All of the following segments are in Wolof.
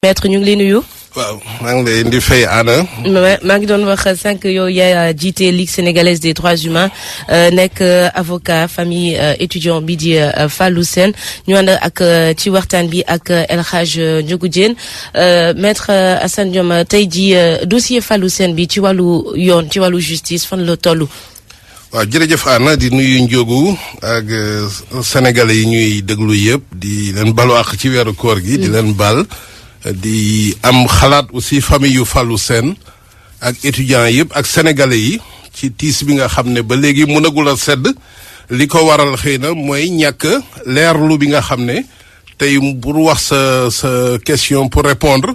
maître ñu ngi lay nuyu. waaw maa ngi lay di fay Anna. maa ngi doon wax sànq yow yaa jiite Ligue sénégalaise des droits humains nekk avocat famille étudiant bi di Fallou Sène ñu ànd ak ci waxtaan bi ak El Hadj Ndiogou Diène maître Assane Diome tey jii dossier Fallou Sène bi ci wàllu yoon ci wàllu justice fan la toll. waaw jërëjëf Anna di nuyu Ndiogou ak sénégalais yi ñuy déglu yëpp di leen balu àq ci weeru koor gi. di leen bal. di am xalaat aussi famille yu Fallou Sène ak étudiants yëpp ak sénégalais yi ci tiis bi nga xam ne ba léegi mënagul a sedd li ko waral xëy na mooy ñàkk leerlu bi nga xam ne tey pour wax sa question pour répondre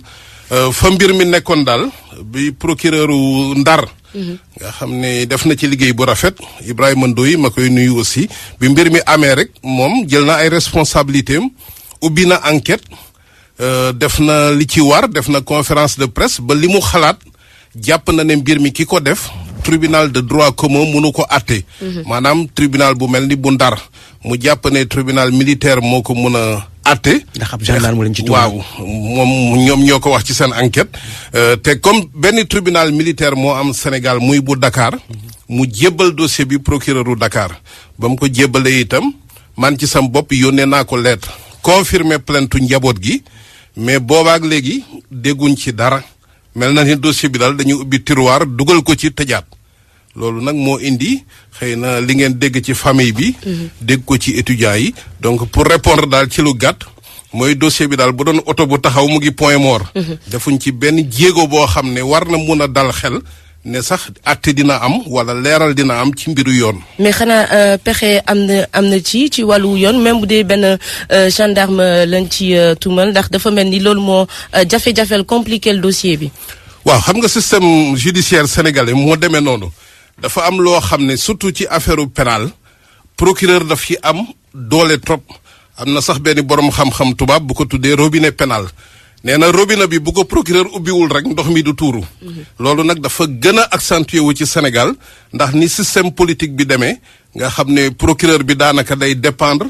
fa mbir mi nekkoon daal bi procureur u Ndar nga xam ne def na ci liggéey bu rafet Ibrahima Ndoye ma koy nuyu aussi bi mbir mi amee rek moom jël na ay responsabilités am ubbi na enquête def na li ci war def na conférence de presse ba li mu xalaat jàpp na ne mbir mi ki ko def tribunal de droit commun mënu ko àtte maanaam tribunal bu mel ni bu Ndar mu jàpp ne tribunal militaire moo ko mën a àtte ndax ab gendarme lañ ci waaw moom ñoom ñoo ko wax ci seen enquête te comme benn tribunal militaire moo am Sénégal muy bu Dakar mu jébbal dossier bi procureur u Dakar ba mu ko jébbalee itam man ci sam bopp yónnee naa ko lettre confirmer plainte njaboot gi mais boobaak léegi dégguñ ci dara mel na ni dossier bi daal dañu ubbi tiroir dugal ko ci tëjaat loolu nag moo indi xëy na li ngeen dégg ci famille bi dégg ko ci étudiants yi donc pour répondre daal ci lu gàtt mooy dossier bi daal bu doon oto bu taxaw mu ngi point mort defuñ ci benn jéego boo xam ne war na mun a dal xel ne sax àtte dina am wala leeral dina am ci mbiru yoon. mais xanaa pexe am na ci wàllu yoon même bu dee benn gendarme lañ ci tuumal ndax dafa mel ni loolu moo jafe-jafeel compliqué le dossier bi. waaw xam nga système judiciaire sénégalais moo demee noonu dafa am loo xam ne surtout ci affaire pénal procureur daf ci am doole trop am na sax benn borom xam-xam tubaab bu ko tuddee robinet pénal. nee na robinet bi bu ko procureur ubbiwul rek ndox mi du tuuru loolu nag dafa gën a accentué wu ci Sénégal ndax ni système politique bi demee nga xam ne procureur bi daanaka day dépendre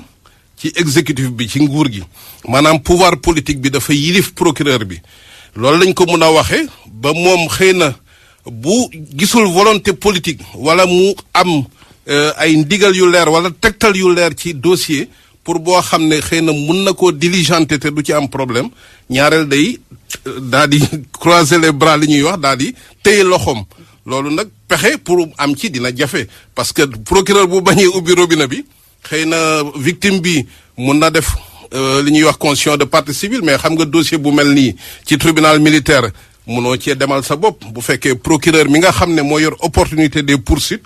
ci exécutif bi ci nguur gi maanaam pouvoir politique bi dafa yilif procureur bi loolu lañ ko mën a waxee ba moom xëy na bu gisul volonté politique wala mu am ay ndigal yu leer wala tegtal yu leer ci dossier pour boo xam ne xëy na mun na koo diligenter te du ci am problème ñaareel day daal di croiser les bras li ñuy wax daal di téye loxoom loolu nag pexe pour am ci dina jafe parce que procureur bu bañee ubbi robinet bi xëy na victime bi mun na def li ñuy wax constitution de partie civile mais xam nga dossier bu mel nii ci tribunal militaire munoo cee demal sa bopp bu fekkee procureur mi nga xam ne moo yor opportunité des poursuites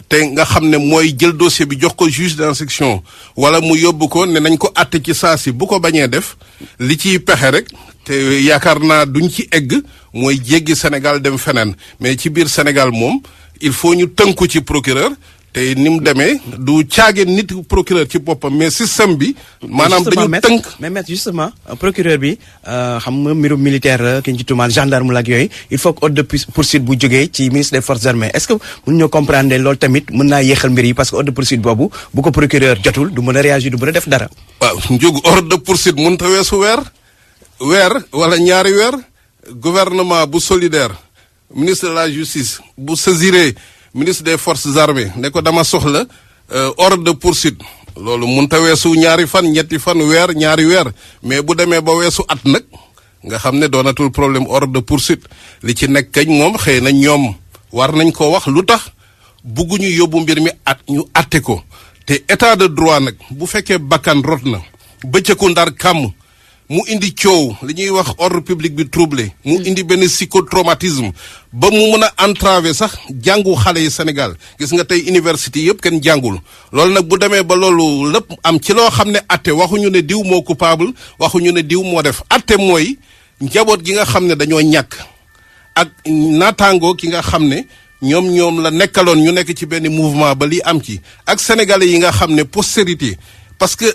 te nga xam ne mooy jël dossier bi jox ko juge d'instruction wala mu yóbbu ko ne nañ ko àtte ci saa si bu ko bañee def li ciy pexe rek te yaakaar naa duñ ci egg mooy jéggi Sénégal dem feneen mais ci biir Sénégal moom il faut ñu tënku ci procureur te ni mu demee du caage nit procureur ci boppam mais système bi maanaam dañu tënk mais maître justement procureur bi xam nga mbirum militaire ki ñu ci tuumaal gendarme la ak yooyu il faut que ordre de poursuite bu jógee ci ministre des forces armées est-ce que mën ñoo comprendre loolu tamit mën naa yéexal mbir yi parce que ordre de poursuite boobu bu ko procureur jotul du mën a réagir du mën a def dara waaw njógu ordre de poursuite mënut a weesu weer wala ñaari weer gouvernement bu solidaire ministre de la justice bu saisiré ministre des forces armées ne ko dama soxla ordre de poursuite loolu munta weesu ñaari fan ñetti fan weer ñaari weer mais bu demee ba weesu at nag nga xam ne doonatul problème ordre de poursuite li ci nekk kañ moom xëy na ñoom war nañ ko wax lu tax bugguñu yóbbu mbir mi at ñu atte ko te état de droit nag bu fekkee bakkan rot na bëccëgu Ndar kàmm mu indi coow li ñuy wax ordre public bi troublé mu indi benn psychotraumatisme ba mu mën a entraver sax jàngu xale yi Sénégal gis nga tey université yëpp kenn jàngul loolu nag bu demee ba loolu lépp am ci loo xam ne atte waxuñu ne diw moo coupable waxuñu ne diw moo def atte mooy njaboot gi nga xam ne dañoo ñàkk ak naataangoo ki nga xam ne ñoom la nekkaloon ñu nekk ci benn mouvement ba li am ci ak sénégalais yi nga xam ne postérité parce que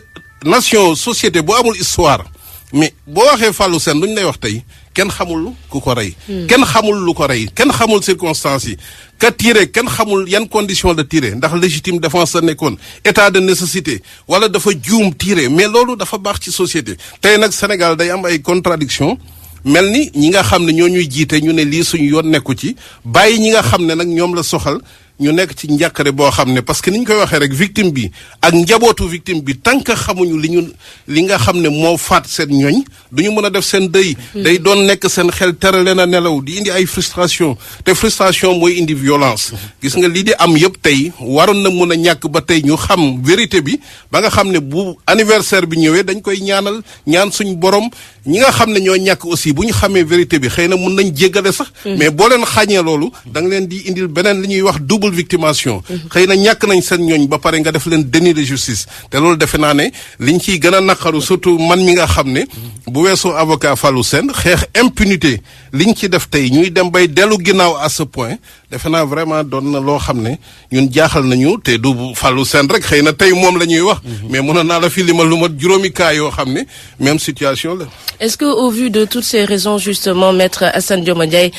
nation société bu amul histoire mais boo waxee Fallou Sène lu ñu lay wax tey kenn xamul ku ko rey kenn xamul lu ko rey kenn xamul circonstances yi ka tiré kenn xamul yan condition de tiré ndax légitime défense la nekkoon état de nécessité wala dafa juum tiré mais loolu dafa baax ci société tey nag Sénégal day am ay contradiction mel ni ñi nga xam ne ñoo ñuy jiite ñu ne lii suñu yoon nekku ci bàyyi ñi nga xam ne nag ñoom la soxal ñu nekk ci njàqare boo xam ne parce que ni ñu koy waxee rek victime bi ak njabootu victime bi tant que xamuñu li nga xam ne moo faat seen ñooñ duñu mën a def seen dëy day doon nekk seen xel tere leen a nelaw di indi ay frustration te frustration mooy indi violence gis nga lii di am yëpp tey waroon na mën a ñàkk ba tey ñu xam vérité bi ba nga xam ne bu anniversaire bi ñëwee dañ koy ñaan suñ borom ñi nga xam ne ñoo ñàkk aussi bu ñu xamee vérité bi xëy na mun nañ jéggale sax mais boo leen xàññee loolu da nga leen di indil beneen li ñuy wax double victimation xëy na ñàkk nañ seen ñooñ ba pare nga def leen déni de justice te loolu defe naa ne liñ ciy gën a naqaru surtout man mi nga xam ne bu weesoo avocat Fallou Sène xeex impunité liñ ci def tey ñuy dem bay dellu ginnaaw à ce point defe naa vraiment doon na loo xam ne ñun jaaxal nañu te du Fallou Sène rek xëy na tey moom la ñuy wax mais mënoon naa la fi limal lu mat juróomi cas yoo xam ne même situation la. Est-ce que au vu de toutes ces raisons justement maître Assane Dioma Ndiaye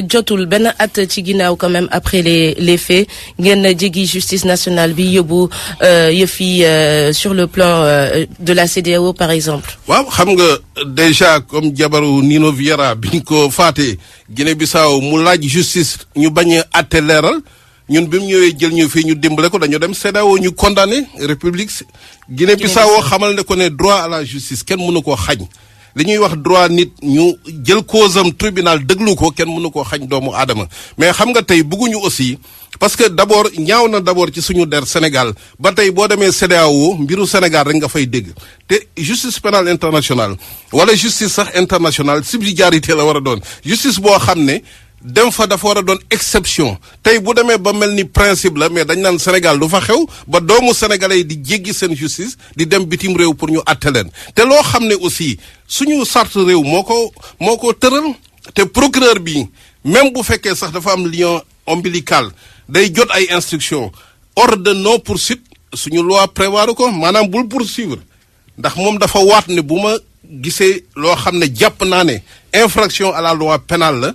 jotul benn at ci ginnaaw quand même après les faits ngeen jéggi justice nationale bi yóbbu yëf yi sur le plan de la CEDEAO par exemple. waaw xam nga déjà comme jabaru Nino Vieira biñ ko faatee Guinée-Bissau mu laaj justice ñu bañ a àtte leeral ñun bi mu ñëwee jël ñu fii ñu dimbale ko dañoo dem CEDEAO ñu condamné république Guinée-Bissau xamal ne ko ne droit à la justice kenn mënu koo xañ li ñuy wax droit nit ñu jël cause am tribunal déglu ko kenn mënu koo xañ doomu aadama mais xam nga tey bëgguñu aussi parce que d'abord ñaaw na d'abord ci suñu der Sénégal ba tey boo demee CEDEAO mbiru Sénégal rek nga fay dégg te justice pénale internationale wala justice sax internationale subsidiarité la war a doon justice boo xam ne dem fa dafa war a doon exception tey bu demee ba mel ni principe la mais dañ naan Sénégal du fa xew ba doomu sénégalais yi di jéggi seen justice di dem bitim réew pour ñu àtte leen te loo xam ne aussi suñu charte réew moo ko tëral te procureur bi même bu fekkee sax dafa am lien ombilical day jot ay instructions ordre de non poursuite suñu loi prévoir ko maanaam bul poursuivre ndax moom dafa waat ne bu ma gisee loo xam ne jàpp naa ne infraction à la loi pénale la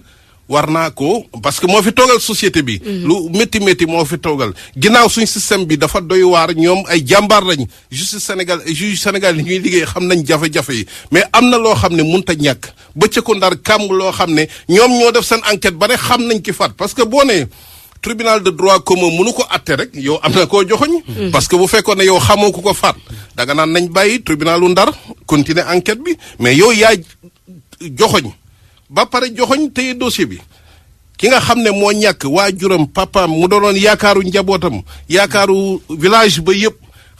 war naa ko parce que moo fi toogal société bi. lu métti moo fi toogal ginnaaw suñ système bi dafa doy waar ñoom ay jàmbaar lañ justice Sénégal juge Sénégal yi ñuy liggéey xam nañ jafe-jafe yi mais am na loo xam ne mënut a ñàkk bëccëgu ndar kàmb loo xam ne ñoom ñoo def seen enquête ba ne xam nañ ki faat parce que boo nee tribunal de droit commun mënu ko atte rek yow am na koo joxoñ parce que bu fekkoon ne yow xamoo ku ko faat danga naan nañ bàyyi tribunalu ndar continuer enquête bi mais yow yaa joxoñ ba pare joxoñ téye dossier bi ki nga xam ne moo ñàkk waajuram papaam mu doonoon yaakaaru njabootam yaakaaru village ba yëpp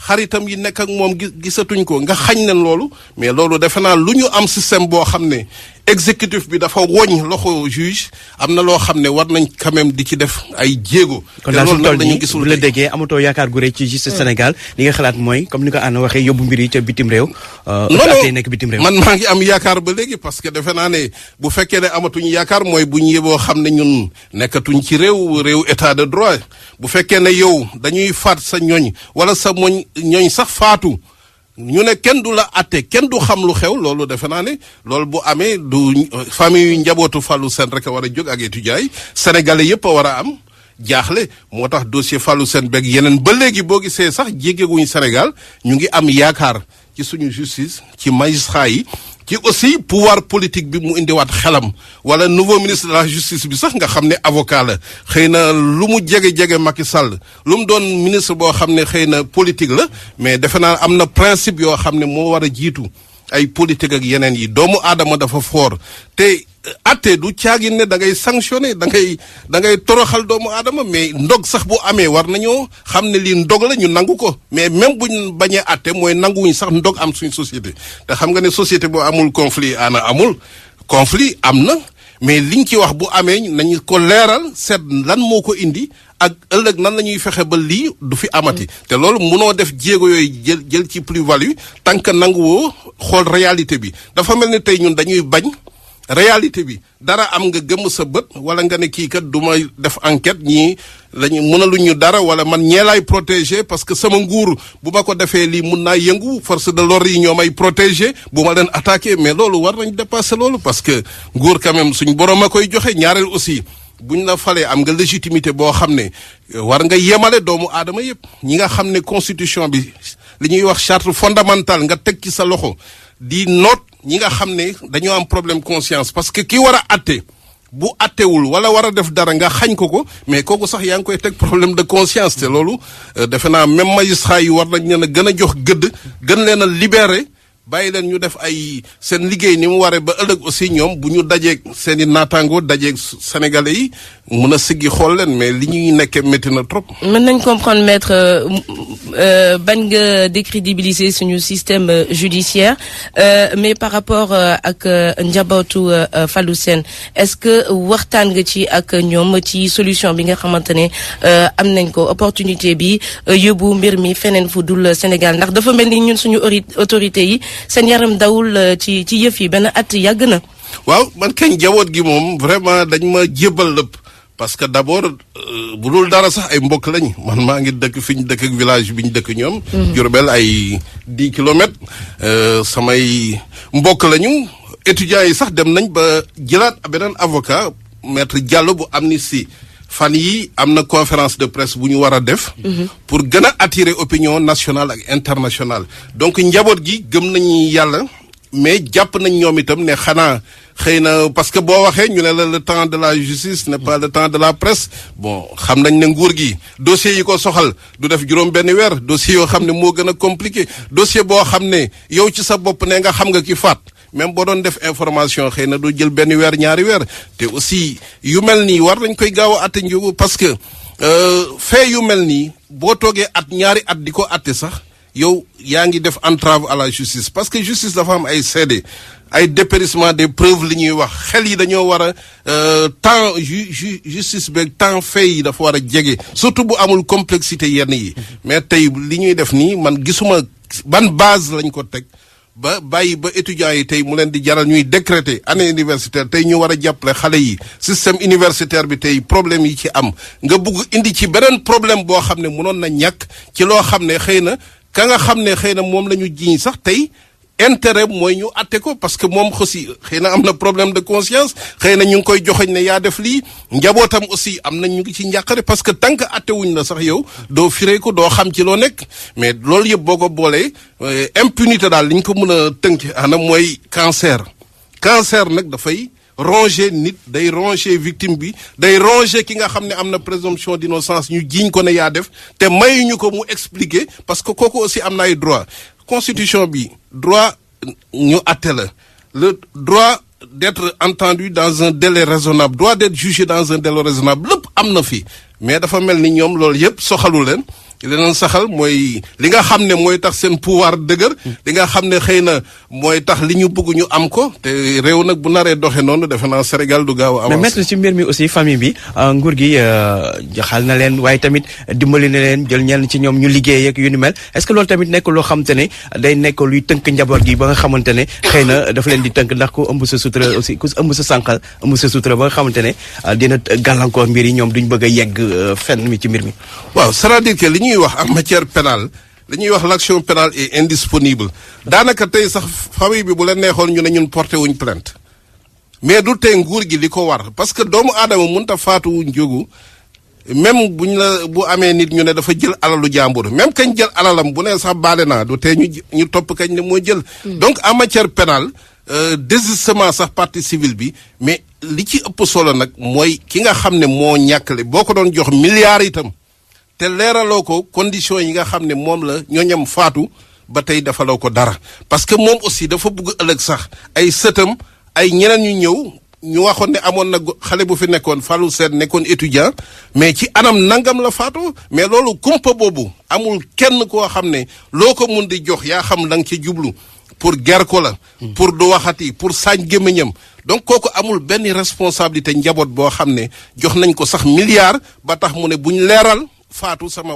xaritam yi nekk ak moom gisatuñ ko nga xañ leen loolu mais loolu defe naa lu ñu am système boo xam ne exécutif bi dafa woñ loxo juge am na loo xam ne war nañ quand même di ci def ay jéego. kon daal su toll nii bu la déggee amatoo yaakaar gu rëy ci justice Sénégal li nga xalaat mooy comme ni ko Anna waxee yóbbu mbir yi ca bitim réew. non nekk bitim réew. man maa ngi am yaakaar ba léegi parce que defe naa ne bu fekkee ne amatuñu yaakaar mooy bu ñu yeboo xam ne ñun nekkatuñ ci réew état de droit bu fekkee ne yow dañuy faat sa ñooñ wala sa ñooñ sax faatu. ñu ne kenn du la atte kenn du xam lu xew loolu defe naa ne loolu bu amee du famille yu njabootu Fallou Sène rek a war a jóg ak étudiants yi sénégalais yëpp a war a am jaaxle moo tax dossier Fallou Sène beeg yeneen ba léegi boo gisee sax jéggeeguñu Sénégal ñu ngi am yaakaar ci suñu justice ci magistrat yi ci aussi pouvoir politique bi mu indiwaat xelam wala nouveau ministre de la justice bi sax nga xam ne avocat la xëy na lu mu jege Macky Sall lu mu doon ministre boo xam ne xëy na politique la mais defe naa am na principe yoo xam ne moo war a jiitu ay politique ak yeneen yi doomu aadama dafa fort te atte du caagin ne da ngay sanctionné da ngay toroxal doomu aadama mais ndog sax bu amee war nañoo xam ne lii ndog la ñu nangu ko mais même buñ bañee atte mooy nanguwuñ sax ndog am suñ société te xam nga ne société boo amul conflit amul conflit am na mais liñ ci wax bu amee nañu ko leeral seet lan moo ko indi ak ëllëg nan la ñuy fexe ba lii du fi amati te loolu munoo def jéego yooyu jël ci plus-value tant que nanguwoo xool réalité bi dafa mel ni tey ñun dañuy bañ réalité bi dara am nga gëmm sa bët wala nga ne kii kat du ma def enquête ñii lañu mënaluñu dara wala man ñee laay protéger parce que sama nguur bu ma ko defee lii mun naa yëngu force de l'ordre yi ñoo may protéger bu ma leen attaqué mais loolu war nañ dépasser loolu parce que nguur quand même suñ borom a koy joxe ñaareel aussi buñ la falee am nga légitimité boo xam ne war nga yemale doomu aadama yëpp ñi nga xam ne constitution bi li ñuy wax charte fondamentale nga teg ci sa loxo di noot ñi nga xam ne dañoo am problème conscience parce que ki war a atte bu attewul wala war a def dara nga xañ ko mais kooku sax yaa ngi koy teg problème de conscience te loolu defe naa même magistrat yi war nañ leen a gën a jox gëdd gën leen a libéré bàyyi leen ñu def ay seen liggéey ni mu waree ba ëllëg aussi ñoom bu ñu dajeeg seen i naataango dajeeg sénégalais yi mun a siggi xool leen mais li ñuy nekkee métti na trop. mën nañ comprendre maître bañ nga décrédibiliser suñu système judiciaire mais par rapport ak njabootu Fallou Sène est-ce que waxtaan nga ci ak ñoom ci solution bi nga xamante ne am nañ ko opportunité bi yóbbu mbir mi feneen fu dul Sénégal ndax dafa mel ni ñun suñu autorité yi seen yaram dawul ci yëf yi benn at yàgg na. waaw man kañ njaboot gi moom vraiment dañ ma jébbal lépp parce que d'abord bu dul dara sax ay mbokk lañ man maa ngi dëkk fi ñu dëkk ak village bi ñu dëkk ñoom. Diourbel ay 10 kilomètres. samay mbokk lañu étudiants yi sax dem nañ ba jëlaat beneen avocat maître Diallo bu Amnesty fan yi am na conférence de presse bu ñu war a def. pour gën a attirer opinion nationale ak internationale donc njaboot gi gëm nañu yàlla mais jàpp nañ ñoom itam ne xanaa xëy na parce que boo waxee ñu ne la le temps de la justice n'est pas le temps de la presse bon xam nañ ne nguur gi dossier yi ko soxal du def juróom benn weer dossier yoo xam ne moo gën a compliqué dossier boo xam ne yow ci sa bopp ne nga xam nga ki faat même boo doon def information xëy na du jël benn weer ñaari weer te aussi yu mel nii war nañ koy gaaw a atte njógu parce que fait yu mel nii boo toogee at ñaari at di ko atte sax yow yaa ngi def entrave à la justice parce que justice dafa am ay seede ay dépérissement des preuves li ñuy wax xel yi dañoo war a temps justice beeg temps fait yi dafa war a jege surtout bu amul complexité yenn yi mais tey li ñuy def nii man gisuma ban base lañ ko teg ba bàyyi ba étudiants yi tey mu leen di jaral ñuy décréter année universitaire tey ñu war a jàppale xale yi système universitaire bi tey problème yi ci am nga bugg indi ci beneen problème boo xam ne mënoon na ñàkk ci loo xam ne xëy na ka nga xam ne xëy na moom la ñu jiiñ sax tey intérêt mooy ñu atte ko parce que moom aussi xëy na am na problème de conscience xëy na ñu ngi koy joxoñ ne yaa def lii njabootam aussi am na ñu ngi ci njàqare parce que tant que atte wuñ la sax yow doo firee ko doo xam ci loo nekk mais loolu yëpp boo ko boolee impunité daal li ñu ko mën a tënk anam mooy cancer nag dafay ronger nit day ronger victime bi day ronger ki nga xam ne am na présomption d'innocence ñu jiiñ ko ne yaa def te mayuñu ko mu expliquer parce que kooku aussi am na ay droit constitution bi droit ñu atte la le droit d'être entendu dans un délai raisonnable droit d'être jugé dans un délai raisonnable lépp am na fi mais dafa mel ni ñoom loolu yëpp soxalu leen leneen saxal mooy li nga xam ne mooy tax seen pouvoir dëgër li nga xam ne xëy na mooy tax li ñu bëgg ñu am ko te réew nag bu naree doxe noonu defe naa Sénégal du gaaw a avancé. mais maître ci mbir mi aussi famille bi nguur gi jaxal na leen waaye tamit dimbali na leen jël ñenn ci ñoom ñu liggéey ak yu ni mel est-ce que loolu tamit nekk loo xamante ne day nekk luy tënk njaboot gi ba nga xamante ne xëy na dafa leen di tënk ndax ku ëmb sa sutura aussi ku ëmb sa sànqal ëmb sa sutura ba nga xamante ne dina gàllankoor mbir yi ñoom duñ bëgg a yegg fenn mi ci mbir mi. waaw c'est-à-dire que li ñuy wax en matière pénale li ñuy wax l'action pénale est indisponible daanaka tey sax famille bi bu leen neexoon ñu ne ñun porté wuñ plainte mais du tey nguur gi li ko war parce que doomu aadama mënut a faatu njógu même bu amee nit ñu ne dafa jël alalu jàmbur même kañ jël alalam bu ne sax baale naa du tey ñu topp kañ ne moo jël. donc en matière pénale désistement sax partie civile bi mais li ci ëpp solo nag mooy ki nga xam ne moo ñàkkale boo ko doon jox milliards itam. te leeraloo ko conditions yi nga xam ne moom la ñooñam faatu ba tey defaloo ko dara parce que moom aussi dafa bëgg ëllëg sax ay sëtam ay ñeneen ñu ñëw ñu waxoon ne amoon na xale bu fi nekkoon Fallou Sène nekkoon étudiant mais ci anam nangam la faatu mais loolu kumpa boobu amul kenn koo xam ne loo ko mun di jox yaa xam la nga ci jublu pour ger ko la pour du waxati pour saañ gémmiñam donc kooku amul benn responsabilité njaboot boo xam ne jox nañ ko sax milliard ba tax mu ne buñ leeral faatu sama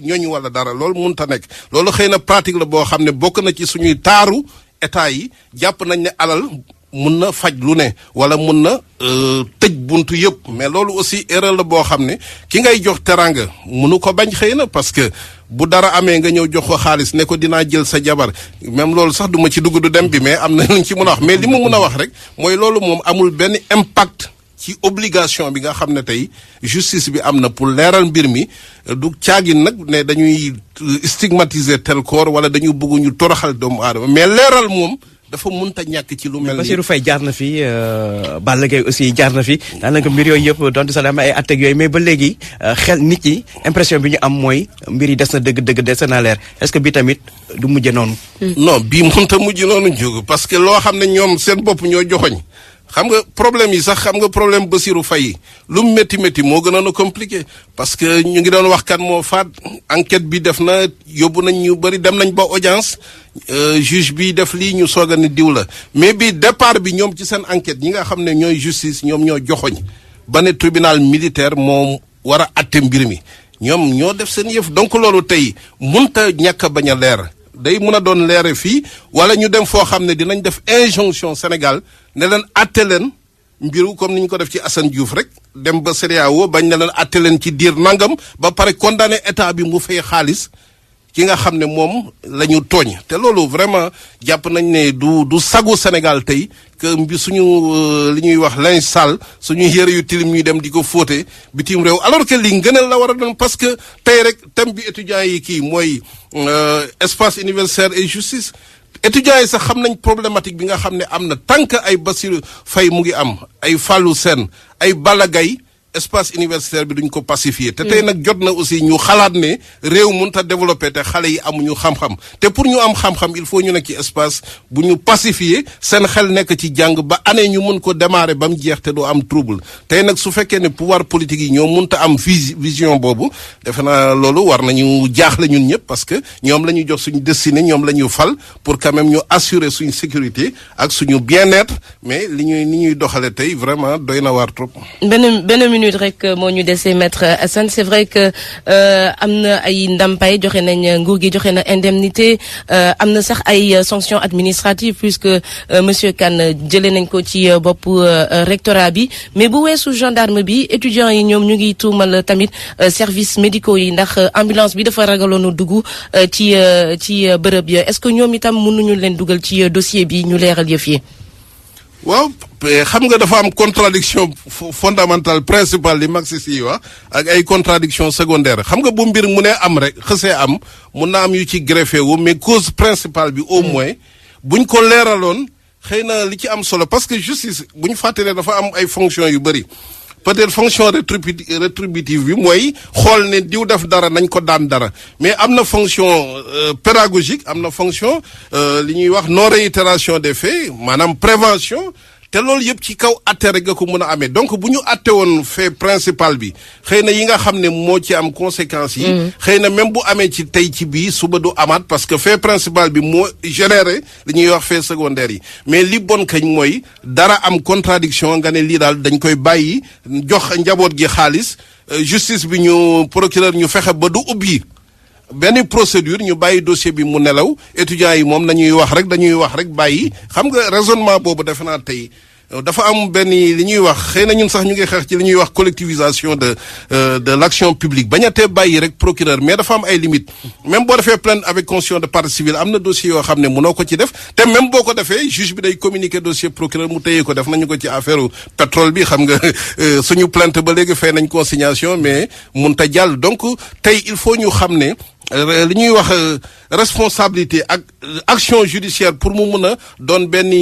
ñooñu wala dara loolu mënta nekk loolu xëy na pratique la boo xam ne bokk na ci suñuy taaru état yi jàpp nañ ne alal mun na faj lu ne wala mun na tëj buntu yëpp mais loolu aussi erreur la boo xam ne ki ngay jox teranga munu ko bañ xëy na parce que bu dara amee nga ñëw jox ko xaalis ne ko dinaa jël sa jabar même loolu sax duma ci dugg du dem bi mais am na luñ ci mën a wax mais li mu mën a wax rek mooy loolu moom amul benn impact ci obligation bi nga xam ne tey justice bi am na pour leeral mbir mi du caagin nag ne dañuy stigmatiser tel corps wala dañu bëgg ñu toroxal doomu aadama mais leeral moom dafa mënta ñàkk ci lu mel ni Bassirou Faye jaar na fi Balla Gaye aussi jaar na fi daanaka mbir yooyu yëpp donte sax dama ay atteg yooyu mais ba léegi xel nit ñi impression bi ñu am mooy mbir yi des na dëgg-dëgg des na leer est-ce que bi tamit du mujje noonu. non bii mënta mujj noonu jóg parce que loo xam ne ñoom seen bopp ñoo joxoñ xam nga problème yi sax xam nga problème Bassirou Faye lu mu métti moo gënoon a compliqué parce que ñu ngi doon wax kan moo faat enquête bi def na yóbbu nañ ñu bëri dem nañ ba audience juge bi def lii ñu soog a ni diw la mais bi départ bi ñoom ci seen enquête ñi nga xam ne ñooy justice ñoom ñoo joxoñ ba ne tribunal militaire moom war a atte mbir mi ñoom ñoo def seen yëf donc loolu tey munta ñàkk a bañ a leer day mën a doon leere fii wala ñu dem foo xam ne dinañ def injonction Sénégal ne leen atte leen mbiru comme ni ñu ko def ci Assane Diouf rek dem ba CEDEAO bañ ne leen atte leen ci diir nangam ba pare condamné état bi mu fay xaalis ki nga xam ne moom la ñu tooñ te loolu vraiment jàpp nañ ne du sagu Sénégal tey que mbi suñu li ñuy wax linge sale suñu yére yu tilim ñuy dem di ko fóote bitim réew alors que li ngëneel la war a doon parce que tey rek thème bi étudiants yi kii mooy espace universitaire et justice étudiants yi sax xam nañ problématique bi nga xam ne am na tant que ay Bassirou Faye mu ngi am ay Fallou Sène ay Balla Gaye espace universitaire bi duñ ko pacifier te tey nag jot na aussi ñu xalaat ne réew mënut a développer te xale yi amuñu xam-xam te pour ñu am xam-xam il faut ñu nekk ci espace bu ñu pacifier seen xel nekk ci jàng ba année ñu mën ko démarrer ba mu jeex te du am trouble tey nag su fekkee ne pouvoir politique yi ñoo mënut a am vision boobu defe naa loolu war nañu jaaxle ñun ñëpp parce que ñoom la ñu jox suñu destinée ñoom la ñu fal pour quand même ñu assurer suñu sécurité ak suñu bien-être mais ni ñuy doxale tey vraiment doy na waar trop. benn minute rek moo ñu desee maître Assane c'est vrai que am na ay ndampay joxe nañ nguur gi joxe na indemnité am na sax ay sanctions administratives puisque monsieur Kane jëlee nañ ko ci bopp rectorat bi mais bu weesu gendarme bi étudiants yi ñoom ñu ngi tuumal tamit services médicaux yi ndax ambulance bi dafa ragaloon a dugg ci bërëb ya est-ce que ñoom itam mënuñu leen dugal ci dossier bi ñu leeral yëf yi. waaw xam nga dafa am contradiction fondamentale principale li marxiste yi wax ak ay contradiction secondaire xam nga bu mbir mu ne am rek xësee am mun na am yu ci greffé wu mais cause principale bi au moins buñ ko leeraloon xëy na li ci am solo parce que justice bu ñu fàttalee dafa am ay fonctions yu bëri peut-être fonction rétributive bi mooy xool ne diw def dara nañ ko daan dara mais am na fonction pédagogique am na fonction li ñuy wax non réitération des faits maanaam prévention te loolu yëpp ci kaw atte rek nga ko mën a amee donc bu ñu atte woon fait principal bi xëy na yi nga xam ne moo ci am conséquences yi xëy na même bu amee ci tey ci bii suba du amaat parce que fait principal bi moo généré li ñuy wax fait secondaire yi mais li bon kañ mooy dara am contradiction nga ne lii daal dañ koy bàyyi jox njaboot gi xaalis justice bi ñu procureur ñu fexe ba du ubbi benn procédure ñu bàyyi dossier bi mu nelaw étudiants yi moom dañuy wax rek bàyyi xam nga raisonnement boobu defe naa tey dafa am benn li ñuy wax xëy na ñun sax ñu ngi xeex ci li ñuy wax collectivisation de l'action publique bañ a tee bàyyi rek procureur mais dafa am ay limites même boo defee plainte avec constitution de partie civile am na dossier yoo xam ne mënoo ko ci def te même boo ko defee juge bi day communiquer dossier procureur mu téye ko def nañu ko ci affaire pétrole bi xam nga suñu plainte ba léegi fay nañ consignation mais mun ta jàll donc tey il faut ñu xam ne li ñuy wax responsabilité ak action judiciaire pour mu mun a doon benn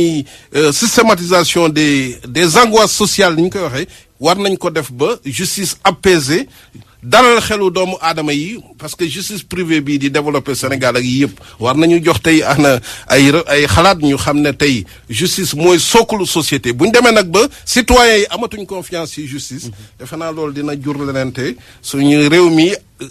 systématisation des angoisses sociales ni ñu koy waxee war nañ ko def ba justice apaisée dalal xelu doomu aadama yi parce que justice privée bii di développer Sénégal ak yi yëpp war nañu jox tey ana ay xalaat ñu xam ne tey justice mooy sookulu société bu ñu demee nag ba citoyens yi amatuñ confiance ci justice defe naa loolu dina jur leneen te suñu réew mi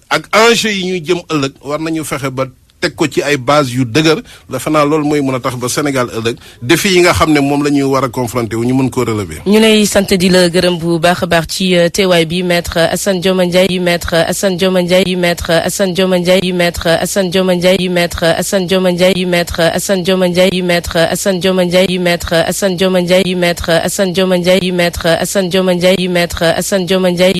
ak enjeu yi ñuy jëm ëllëg war nañu fexe ba teg ko ci ay base yu dëgër defe naa loolu mooy mën a tax ba Sénégal ëllëg défi yi nga xam ne moom la ñuy war a confronter wu ñu mën koo relever. ñu lay sant di la gërëm bu baax a baax ci teewaay bi maître Assane Dioma Ndiaye maître Assane Dioma Ndiaye maître Assane Dioma Ndiaye maître Assane Dioma Ndiaye maître Assane Dioma Ndiaye maître Assane Dioma Ndiaye maître Assane Dioma Ndiaye maître Assane Dioma Ndiaye maître Assane Dioma Ndiaye maître Assane Dioma Ndiaye maître Assane Dioma Ndiaye